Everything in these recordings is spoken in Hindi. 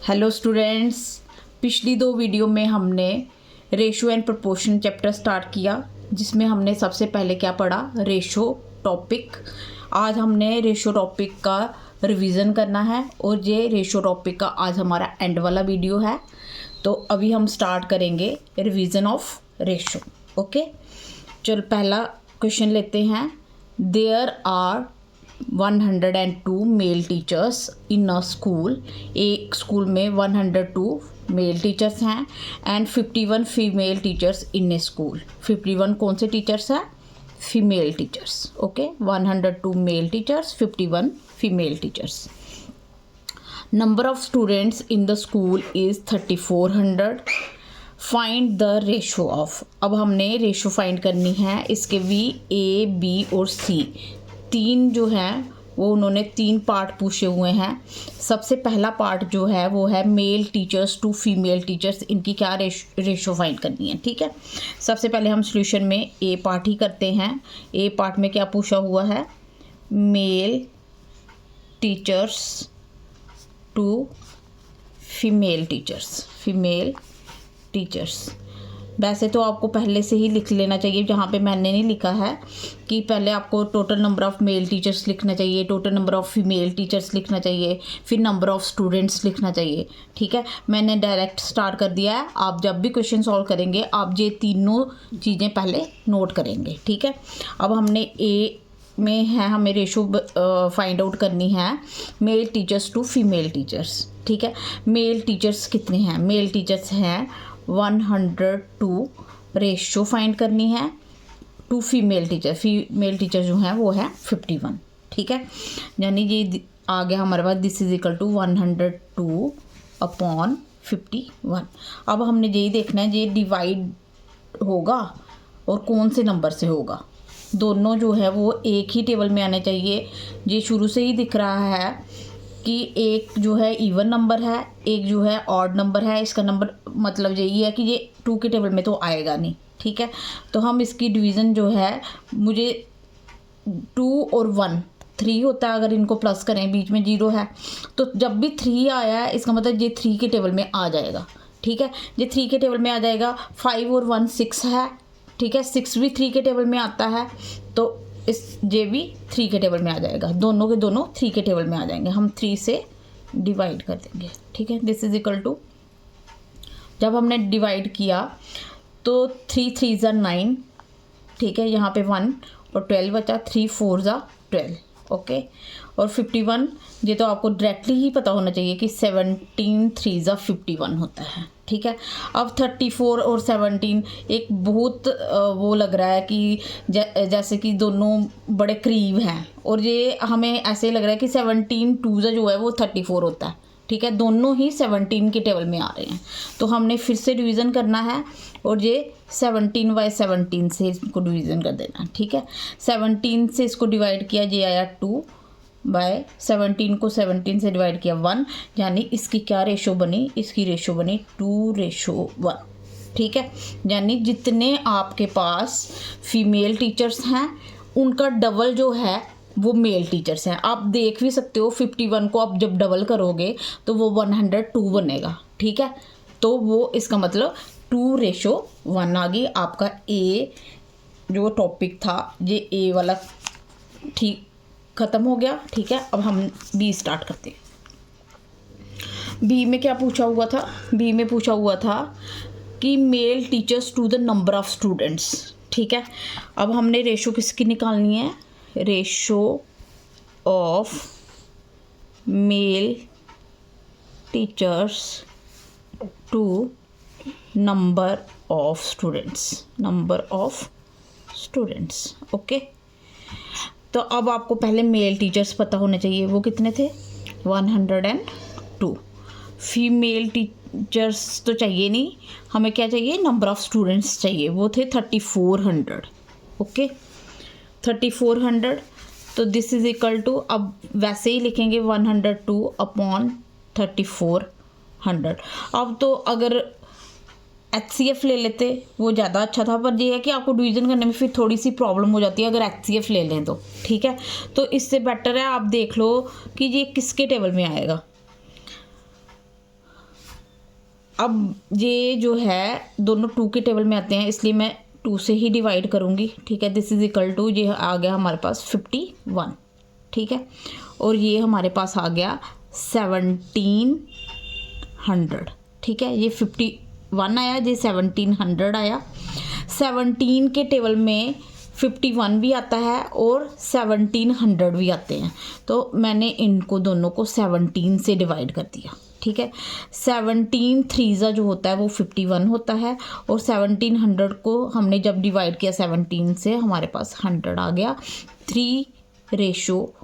हेलो स्टूडेंट्स, पिछली दो वीडियो में हमने ratio and proportion chapter start किया, जिसमें हमने सबसे पहले क्या पढ़ा, रेशो टॉपिक। आज हमने रेशो टॉपिक का रिवीजन करना है और ये रेशो टॉपिक का आज हमारा एंड वाला वीडियो है। तो अभी हम स्टार्ट करेंगे रिवीजन ऑफ रेशो। ओके, चल पहला क्वेश्चन लेते हैं। There are 102 male teachers in a school. एक स्कूल में 102 मेल टीचर्स हैं and 51 female teachers in a school. 51 कौन से टीचर्स हैं? Female teachers. Okay, 102 male teachers, 51 female teachers. Number of students in the school is 3400। Find the ratio of. अब हमने रेशो फाइंड करनी है इसके भी ए, बी और सी तीन जो हैं वो उन्होंने तीन पार्ट पूछे हुए हैं। सबसे पहला पार्ट जो है वो है male teachers to female teachers, इनकी क्या रेशो फाइंड करनी है। ठीक है, सबसे पहले हम सॉल्यूशन में ए पार्ट ही करते हैं। ए पार्ट में क्या पूछा हुआ है? Male teachers to female teachers. Female teachers वैसे तो आपको पहले से ही लिख लेना चाहिए, जहाँ पे मैंने नहीं लिखा है कि पहले आपको total number of male teachers लिखना चाहिए, total number of female teachers लिखना चाहिए, फिर नंबर ऑफ़ स्टूडेंट्स लिखना चाहिए। ठीक है, मैंने डायरेक्ट स्टार्ट कर दिया है। आप जब भी क्वेश्चन सॉल्व करेंगे आप ये तीनों चीज़ें पहले नोट करेंगे। ठीक है, अब हमने ए में है, हमें रेशो फाइंड आउट करनी है male teachers to female teachers. ठीक है, मेल टीचर्स कितने हैं? मेल टीचर्स हैं 102। रेशो फाइंड करनी है to female teacher. Female teacher जो है वो है 51। ठीक है, यानी ये आ गया हमारे पास, this is equal to 102 upon 51। अब हमने यही देखना है ये डिवाइड होगा और कौन से नंबर से होगा। दोनों जो है वो एक ही टेबल में आने चाहिए। ये शुरू से ही दिख रहा है कि एक जो है इवन नंबर है, एक जो है ऑड नंबर है। इसका नंबर मतलब यही है कि ये 2 के टेबल में तो आएगा नहीं। ठीक है, तो हम इसकी डिवीज़न जो है, मुझे 2 और 1 3 होता है, अगर इनको प्लस करें बीच में 0 है तो जब भी 3 आया है इसका मतलब ये 3 के टेबल में आ जाएगा। ठीक है, ये 3 के टेबल में आ जाएगा। 5 और 1 6 है। ठीक है, 6 भी 3 के टेबल में आता है, तो इस जे भी 3 के टेबल में आ जाएगा। दोनों के दोनों 3 के टेबल में आ जाएंगे। हम 3 से डिवाइड कर देंगे। ठीक है, दिस इज इक्वल टू, जब हमने डिवाइड किया तो 3 3 ज़ा 9। ठीक है, यहाँ पे 1 और 12 बचा, 3 4 ज़ा 12। ओके, और 51 ये तो आपको डायरेक्टली ही पता होना चाहिए कि 17 3 ज़ा 51 होता है। ठीक है, अब 34 और 17 एक बहुत वो लग रहा है कि जैसे कि दोनों बड़े करीब हैं, और ये हमें ऐसे लग रहा है कि 17 2 जो है वो 34 होता है। ठीक है, दोनों ही 17 के टेबल में आ रहे हैं, तो हमने फिर से डिवीज़न करना है और ये 17/17 से इसको डिवीज़न कर देना। ठीक है, 17 से इसको डिवाइड किया, ये आया 2/17 को 17 से डिवाइड किया 1, यानी इसकी क्या रेशो बनी? इसकी रेशो बनी 2:1। ठीक है, यानी जितने आपके पास फीमेल टीचर्स हैं उनका डबल जो है वो मेल टीचर्स हैं। आप देख भी सकते हो 51 को आप जब डबल करोगे तो वो 102 बनेगा। ठीक है, तो वो इसका मतलब 2:1 आ गई। आपका ए जो टॉपिक था ये ए वाला ठीक ख़त्म हो गया। ठीक है, अब हम बी स्टार्ट करते हैं। बी में क्या पूछा हुआ था? बी में पूछा हुआ था कि male teachers to the number of students. ठीक है, अब हमने रेशो किसकी निकालनी है? Ratio of male teachers to number of students. Number of students. Okay, तो अब आपको पहले मेल टीचर्स पता होने चाहिए, वो कितने थे? 102। फीमेल टीचर्स तो चाहिए नहीं, हमें क्या चाहिए? नंबर ऑफ़ स्टूडेंट्स चाहिए, वो थे 3400। ओके, 3400, तो दिस इज इक्वल टू, अब वैसे ही लिखेंगे 102 अपॉन 3400। अब तो अगर HCF ले लेते वो ज़्यादा अच्छा था, पर ये है कि आपको डिवीज़न करने में फिर थोड़ी सी प्रॉब्लम हो जाती है अगर HCF ले लें तो। ठीक है, तो इससे बेटर है आप देख लो कि ये किसके टेबल में आएगा। अब ये जो है दोनों 2 के टेबल में आते हैं, इसलिए मैं 2 से ही डिवाइड करूँगी, ठीक है। दिस इज इक्वल टू, ये आ गया हमारे पास 51, ठीक है। और ये हमारे पास आ गया 1700, ठीक है। ये 51 आया, ये 1700 आया। 17 के टेबल में 51 भी आता है और 1700 भी आते हैं, तो मैंने इनको दोनों को 17 से डिवाइड कर दिया, ठीक है। 17 3 जो होता है वो 51 होता है, और 1700 को हमने जब डिवाइड किया 17 से, हमारे पास 100 आ गया। 3:100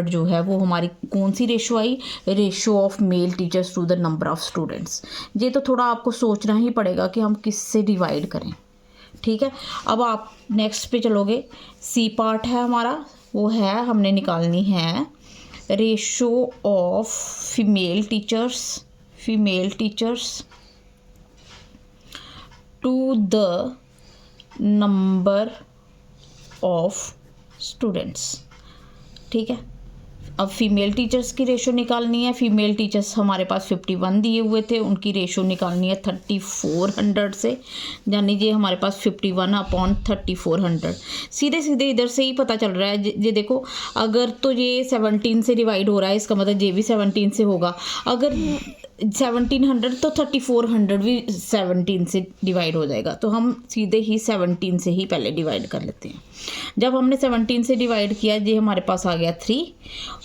जो है वो हमारी कौन सी रेशो आई? Ratio of male teachers to the number of students. ये तो थोड़ा आपको सोचना ही पड़ेगा कि हम किससे डिवाइड करें, ठीक है। अब आप नेक्स्ट पे चलोगे, सी पार्ट है हमारा, वो है हमने निकालनी है ratio of female teachers to the number of students, ठीक है। अब फीमेल टीचर्स की रेशो निकालनी है। फीमेल टीचर्स हमारे पास 51 दिए हुए थे, उनकी रेशो निकालनी है 3400 से, यानी ये हमारे पास 51/3400। सीधे सीधे इधर से ही पता चल रहा है। ये देखो, अगर तो ये 17 से डिवाइड हो रहा है, इसका मतलब ये भी 17 से होगा। अगर 1700 तो 3400 भी 17 से डिवाइड हो जाएगा, तो हम सीधे ही 17 से ही पहले डिवाइड कर लेते हैं। जब हमने 17 से डिवाइड किया, ये हमारे पास आ गया 3,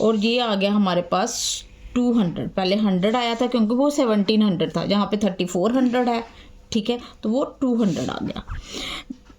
और ये आ गया हमारे पास 200। पहले 100 आया था क्योंकि वो 1700 था, जहाँ पे 3400 है, ठीक है, तो वो 200 आ गया।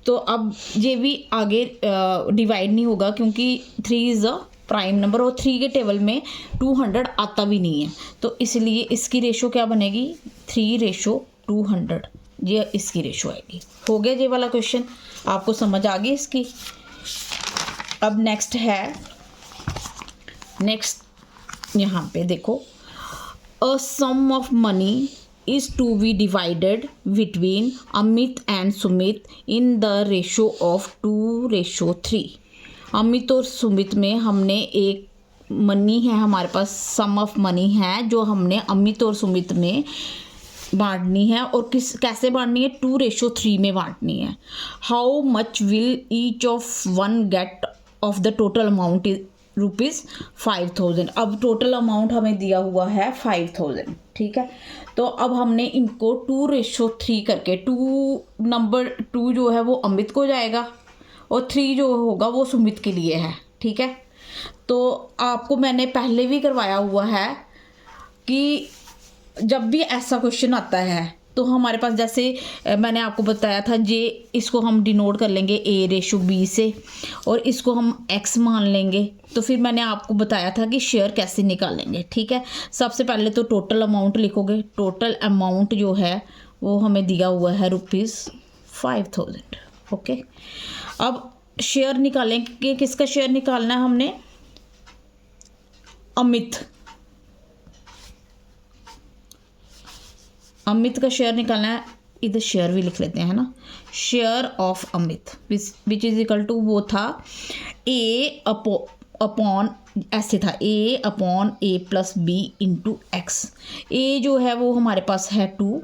तो अब ये भी आगे डिवाइड नहीं होगा क्योंकि 3 इज़ अ प्राइम नंबर, और 3 के टेबल में 200 आता भी नहीं है, तो इसलिए इसकी रेशो क्या बनेगी? 3:200, ये इसकी रेशो आएगी। हो गया ये वाला क्वेश्चन, आपको समझ आ गई इसकी। अब नेक्स्ट यहाँ पे देखो, a sum of money is to be divided between Amit and Sumit in the ratio of 2:3। Amit और सुमित में हमने एक मनी है, हमारे पास सम ऑफ मनी है जो हमने अमित और सुमित में बांटनी है, और कैसे बांटनी है? 2:3 में बांटनी है। How much will each of one get of the total amount ₹5000। अब टोटल अमाउंट हमें दिया हुआ है 5000, ठीक है। तो अब हमने इनको 2:3 करके, 2 जो है वो अमित को जाएगा और 3 जो होगा वो सुमित के लिए है, ठीक है। तो आपको मैंने पहले भी करवाया हुआ है कि जब भी ऐसा क्वेश्चन आता है तो हमारे पास, जैसे मैंने आपको बताया था, इसको हम डिनोट कर लेंगे A:B से, और इसको हम X मान लेंगे। तो फिर मैंने आपको बताया था कि शेयर कैसे निकालेंगे, ठीक है। सबसे पहले तो टोटल अमाउंट लिखोगे। टोटल अमाउंट जो है वो हमें दिया हुआ है ₹5000, ओके। अब शेयर निकालेंगे, किसका शेयर निकालना है हमने? अमित का शेयर निकालना है। इधर शेयर भी लिख लेते हैं ना, share of Amit which is equal to, वो था A अपॉन, ऐसे था A/A+B इंटू X। A जो है वो हमारे पास है 2,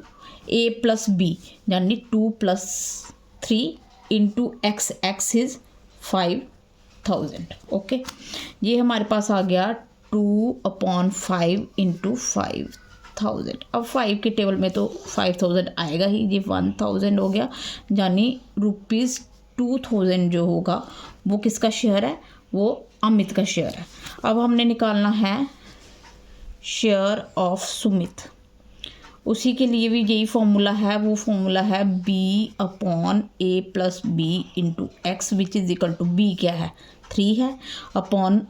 A+B यानी 2 + 3 into X, X is 5000, okay. ये हमारे पास आ गया 2/5 इंटू 5000। अब 5 के टेबल में तो 5000 आएगा ही, ये 1000 हो गया, यानी ₹2000 जो होगा वो किसका शेयर है? वो अमित का शेयर है। अब हमने निकालना है शेयर ऑफ सुमित। उसी के लिए भी यही फॉर्मूला है, वो फॉर्मूला है B/A+B into X which is equal to, B क्या है? 3 है, अपॉन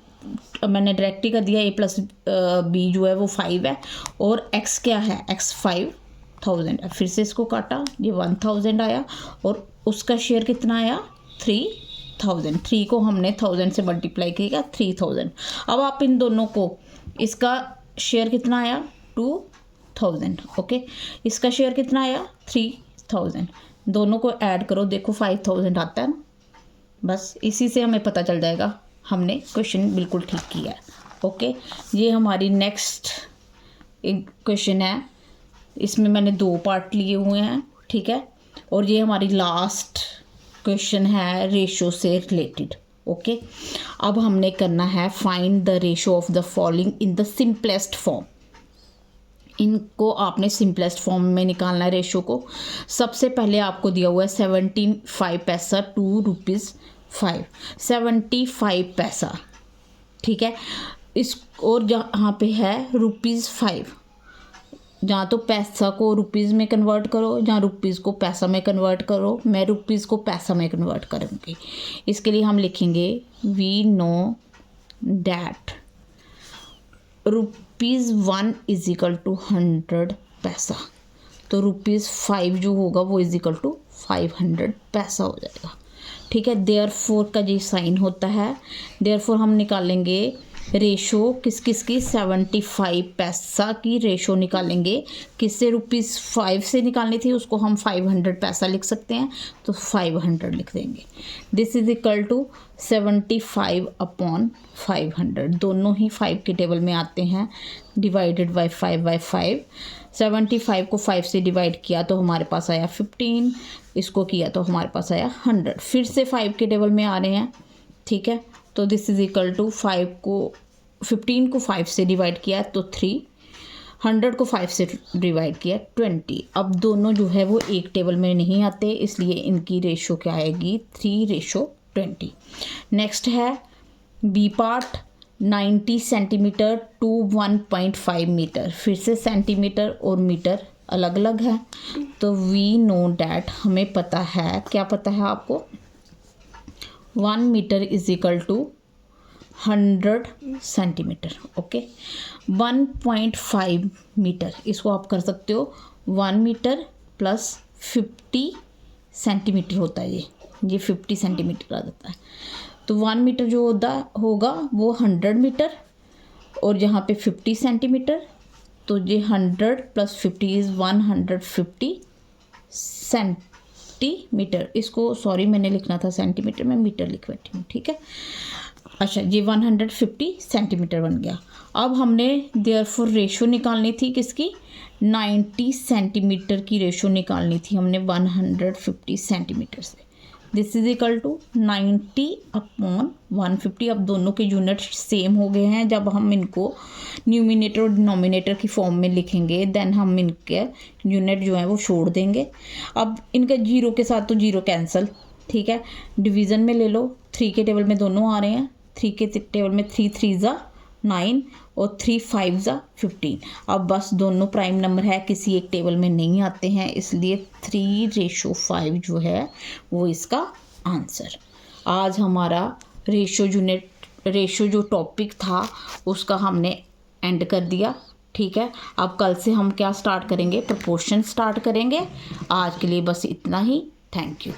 मैंने डायरेक्ट ही कर दिया, A+B जो है वो 5 है, और X क्या है? X 5000 है। फिर से इसको काटा, ये 1000 आया, और उसका शेयर कितना आया? 3000। 3 को हमने 1000 से मल्टीप्लाई किया, 3000। अब आप इन दोनों को, इसका शेयर कितना आया? 2000, ओके। इसका शेयर कितना आया? 3000। दोनों को ऐड करो, देखो 5000 आता है ना। बस इसी से हमें पता चल जाएगा हमने क्वेश्चन बिल्कुल ठीक किया है, ओके। ये हमारी नेक्स्ट एक क्वेश्चन है इसमें मैंने 2 पार्ट लिए हुए हैं, ठीक है। और ये हमारी लास्ट क्वेश्चन है रेशो से रिलेटेड, ओके। अब हमने करना है find the ratio of the following in the simplest form. इनको आपने सिंपलेस्ट फॉर्म में निकालना है रेशो को। सबसे पहले आपको दिया हुआ है 75 पैसा टू ₹5, 75 पैसा, ठीक है। इस और जहाँ पे है ₹5, जहाँ तो पैसा को रुपीज़ में कन्वर्ट करो, जहाँ रुपीज़ को पैसा में कन्वर्ट करो। मैं रुपीज़ को पैसा में कन्वर्ट करूँगी। इसके लिए हम लिखेंगे we know that ₹1 is equal to 100 पैसा। तो ₹5 जो होगा वो इज इक्वल टू 500 पैसा हो जाएगा, ठीक है। देयरफॉर का जी साइन होता है। देयरफॉर हम निकालेंगे रेशो किस किस की, 75 पैसा की रेशो निकालेंगे। किससे, ₹5 से निकालनी थी, उसको हम 500 पैसा लिख सकते हैं, तो 500 लिख देंगे। This is equal to 75 upon 500, दोनों ही 5 के टेबल में आते हैं, डिवाइडेड बाई 5/5। 75 को 5 से डिवाइड किया तो हमारे पास आया 15, इसको किया तो हमारे पास आया 100। फिर से 5 के टेबल में आ रहे हैं, ठीक है। तो दिस इज इक्वल टू 15 को 5 से डिवाइड किया तो 3, 100 को 5 से डिवाइड किया 20। अब दोनों जो है वो एक टेबल में नहीं आते, इसलिए इनकी रेशो क्या आएगी, 3:20। नेक्स्ट है B part, 90 centimetre to 1.5 metre. फिर से सेंटीमीटर और मीटर अलग अलग है, तो वी नो डैट, हमें पता है, क्या पता है आपको, 1 metre is equal to 100 centimetre, okay. 1.5 metre, इसको आप कर सकते हो 1 मीटर प्लस 50 सेंटीमीटर होता है, ये 50 सेंटीमीटर आ जाता है। तो 1 मीटर जो होगा वो 100 मीटर, और जहाँ पे 50 सेंटीमीटर, तो ये 100 प्लस 50 इज़ 150 सेंटीमीटर। इसको सॉरी मैंने लिखना था सेंटीमीटर, मैं मीटर लिख बैठी हूँ, ठीक है। अच्छा, ये 150 सेंटीमीटर बन गया। अब हमने देयरफॉर रेशो निकालनी थी किसकी, 90 सेंटीमीटर की रेशो निकालनी थी हमने 150 सेंटीमीटर से। This is equal to 90 upon 150। अब दोनों के यूनिट सेम हो गए हैं। जब हम इनको न्यूमिनेटर और डिनोमिनेटर की फॉर्म में लिखेंगे, देन हम इनके यूनिट जो है वो छोड़ देंगे। अब इनका 0 के साथ तो 0 कैंसिल, ठीक है। डिवीज़न में ले लो, 3 के टेबल में दोनों आ रहे हैं, 3 के टेबल में 3 3 ज़ा 9 और 3 5 ज़ा 15। अब बस दोनों प्राइम नंबर है, किसी एक टेबल में नहीं आते हैं, इसलिए 3:5 जो है वो इसका आंसर। आज हमारा रेशो जो टॉपिक था उसका हमने एंड कर दिया, ठीक है। अब कल से हम क्या स्टार्ट करेंगे, प्रोपोर्शन स्टार्ट करेंगे। आज के लिए बस इतना ही। Thank you.